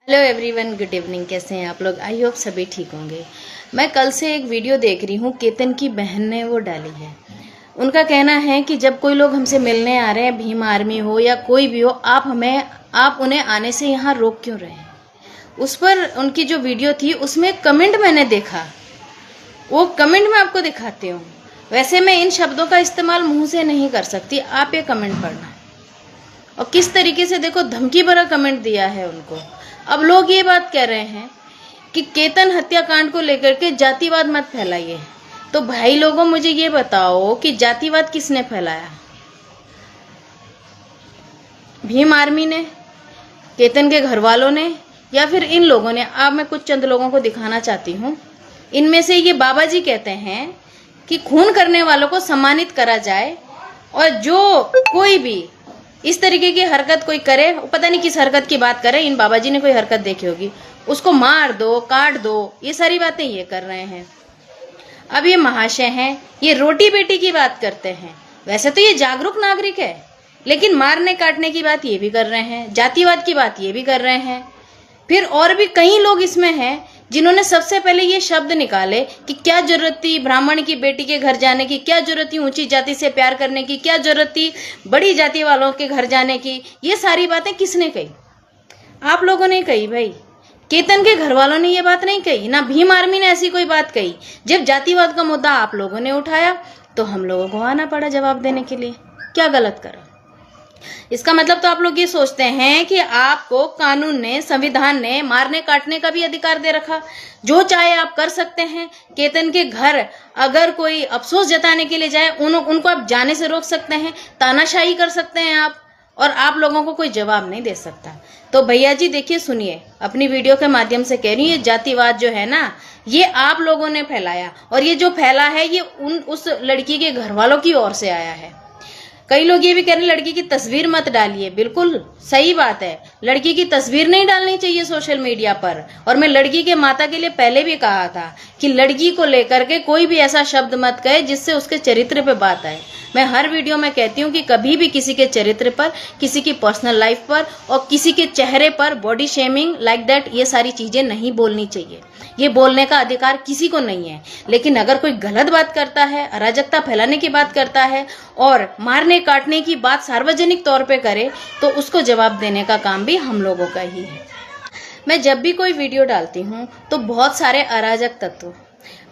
Hello everyone, good evening. कैसे हैं आप लोग? आई होप सभी ठीक होंगे। मैं कल से एक वीडियो देख रही हूँ, केतन की बहन ने वो डाली है। उनका कहना है कि जब कोई लोग हमसे मिलने आ रहे हैं, भीम आर्मी हो या कोई भी हो, आप उन्हें आने से यहाँ रोक क्यों रहे हैं। उस पर उनकी जो वीडियो थी उसमें कमेंट मैंने देखा, वो कमेंट मैं आपको दिखाती हूँ। वैसे मैं इन शब्दों का इस्तेमाल मुंह से नहीं कर सकती, आप ये कमेंट पढ़ना। और किस तरीके से देखो, धमकी भरा कमेंट दिया है उनको। अब लोग ये बात कह रहे हैं कि केतन हत्याकांड को लेकर के जातिवाद मत फैलाइए। तो भाई लोगों, मुझे ये बताओ कि जातिवाद किसने फैलाया? भीम आर्मी ने, केतन के घर वालों ने, या फिर इन लोगों ने? अब मैं कुछ चंद लोगों को दिखाना चाहती हूँ। इनमें से ये बाबा जी कहते हैं कि खून करने वालों को सम्मानित करा जाए, और जो कोई भी इस तरीके की हरकत कोई करे, पता नहीं किस हरकत की बात करे, इन बाबा जी ने कोई हरकत देखी होगी, उसको मार दो, काट दो, ये सारी बातें ये कर रहे हैं। अब ये महाशय हैं, ये रोटी बेटी की बात करते हैं। वैसे तो ये जागरूक नागरिक है, लेकिन मारने काटने की बात ये भी कर रहे हैं, जातिवाद की बात ये भी कर रहे हैं। फिर और भी कई लोग इसमें हैं जिन्होंने सबसे पहले ये शब्द निकाले कि क्या जरूरत थी ब्राह्मण की बेटी के घर जाने की, क्या जरूरत थी ऊंची जाति से प्यार करने की, क्या जरूरत थी बड़ी जाति वालों के घर जाने की। ये सारी बातें किसने कही? आप लोगों ने कही भाई। केतन के घर वालों ने ये बात नहीं कही, ना भीम आर्मी ने ऐसी कोई बात कही। जब जातिवाद का मुद्दा आप लोगों ने उठाया तो हम लोगों को आना पड़ा जवाब देने के लिए। क्या गलत करा? इसका मतलब तो आप लोग ये सोचते हैं कि आपको कानून ने, संविधान ने मारने काटने का भी अधिकार दे रखा, जो चाहे आप कर सकते हैं। केतन के घर अगर कोई अफसोस जताने के लिए जाए, उनको आप जाने से रोक सकते हैं, तानाशाही कर सकते हैं आप, और आप लोगों को कोई जवाब नहीं दे सकता। तो भैया जी देखिए, सुनिए, अपनी वीडियो के माध्यम से कह रही हूँ, ये जातिवाद जो है ना, ये आप लोगों ने फैलाया, और ये जो फैला है ये उस लड़की के घर वालों की ओर से आया है। कई लोग ये भी कह रहे हैं लड़की की तस्वीर मत डालिए। बिल्कुल सही बात है, लड़की की तस्वीर नहीं डालनी चाहिए सोशल मीडिया पर। और मैं लड़की के माता के लिए पहले भी कहा था कि लड़की को लेकर के कोई भी ऐसा शब्द मत कहे जिससे उसके चरित्र पे बात आए। मैं हर वीडियो में कहती हूँ कि कभी भी किसी के चरित्र पर, किसी की पर्सनल लाइफ पर और किसी के चेहरे पर बॉडी शेमिंग लाइक दैट, ये सारी चीजें नहीं बोलनी चाहिए। ये बोलने का अधिकार किसी को नहीं है। लेकिन अगर कोई गलत बात करता है, अराजकता फैलाने की बात करता है और मारने काटने की बात सार्वजनिक तौर पे करे, तो उसको जवाब देने का काम भी हम लोगों का ही है। मैं जब भी कोई वीडियो डालती हूँ तो बहुत सारे अराजक तत्व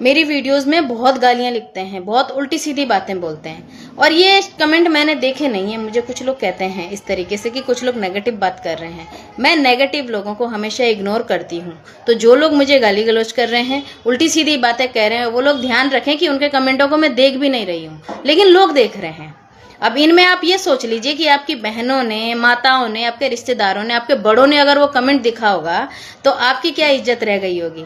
मेरी वीडियोस में बहुत गालियां लिखते हैं, बहुत उल्टी सीधी बातें बोलते हैं। और ये कमेंट मैंने देखे नहीं है। मुझे कुछ लोग कहते हैं इस तरीके से कि कुछ लोग नेगेटिव बात कर रहे हैं। मैं नेगेटिव लोगों को हमेशा इग्नोर करती हूँ। तो जो लोग मुझे गाली गलौज कर रहे हैं, उल्टी सीधी बातें कह रहे हैं, वो लोग ध्यान रखें कि उनके कमेंटों को मैं देख भी नहीं रही हूँ, लेकिन लोग देख रहे हैं। अब इनमें आप ये सोच लीजिए कि आपकी बहनों ने, माताओं ने, आपके रिश्तेदारों ने, आपके बड़ों ने अगर वो कमेंट दिखा होगा तो आपकी क्या इज्जत रह गई होगी।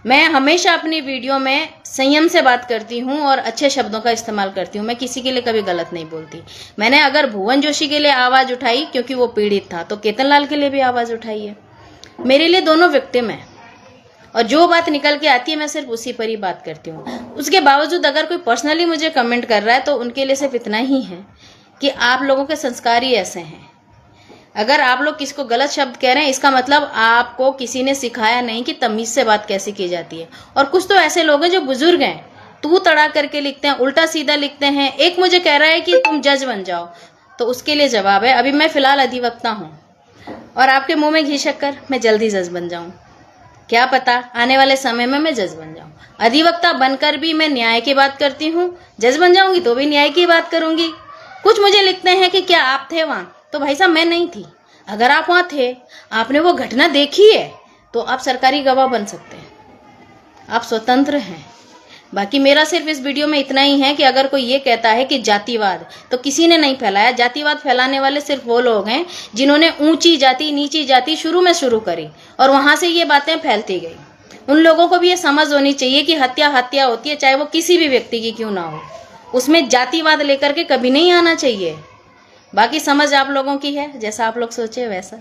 मैं हमेशा अपनी वीडियो में संयम से बात करती हूँ और अच्छे शब्दों का इस्तेमाल करती हूँ। मैं किसी के लिए कभी गलत नहीं बोलती। मैंने अगर भुवन जोशी के लिए आवाज़ उठाई क्योंकि वो पीड़ित था, तो केतन लाल के लिए भी आवाज़ उठाई है। मेरे लिए दोनों विक्टिम है, और जो बात निकल के आती है मैं सिर्फ उसी पर ही बात करती हूँ। उसके बावजूद अगर कोई पर्सनली मुझे कमेंट कर रहा है तो उनके लिए सिर्फ इतना ही है कि आप लोगों के संस्कार ही ऐसे हैं। अगर आप लोग किसी को गलत शब्द कह रहे हैं, इसका मतलब आपको किसी ने सिखाया नहीं कि तमीज से बात कैसे की जाती है। और कुछ तो ऐसे लोग हैं जो बुजुर्ग हैं, तू तड़ा करके लिखते हैं, उल्टा सीधा लिखते हैं। एक मुझे कह रहा है कि तुम जज बन जाओ, तो उसके लिए जवाब है, अभी मैं फिलहाल अधिवक्ता हूँ और आपके मुंह में घी शक्कर, मैं जल्दी जज बन जाऊँ। क्या पता आने वाले समय में मैं जज बन जाऊँ। अधिवक्ता बनकर भी मैं न्याय की बात करती हूँ, जज बन जाऊंगी तो भी न्याय की बात करूंगी। कुछ मुझे लिखते हैं कि क्या आप थे वहाँ, तो भाई साहब मैं नहीं थी। अगर आप वहाँ थे, आपने वो घटना देखी है, तो आप सरकारी गवाह बन सकते हैं, आप स्वतंत्र हैं। बाकी मेरा सिर्फ इस वीडियो में इतना ही है कि अगर कोई ये कहता है कि जातिवाद, तो किसी ने नहीं फैलाया। जातिवाद फैलाने वाले सिर्फ वो लोग हैं जिन्होंने ऊंची जाति नीची जाति शुरू करी और वहां से ये बातें फैलती गई। उन लोगों को भी ये समझ होनी चाहिए कि हत्या होती है, चाहे वो किसी भी व्यक्ति की क्यों ना हो। उसमें जातिवाद लेकर के कभी नहीं आना चाहिए। बाकी समझ आप लोगों की है, जैसा आप लोग सोचे वैसा।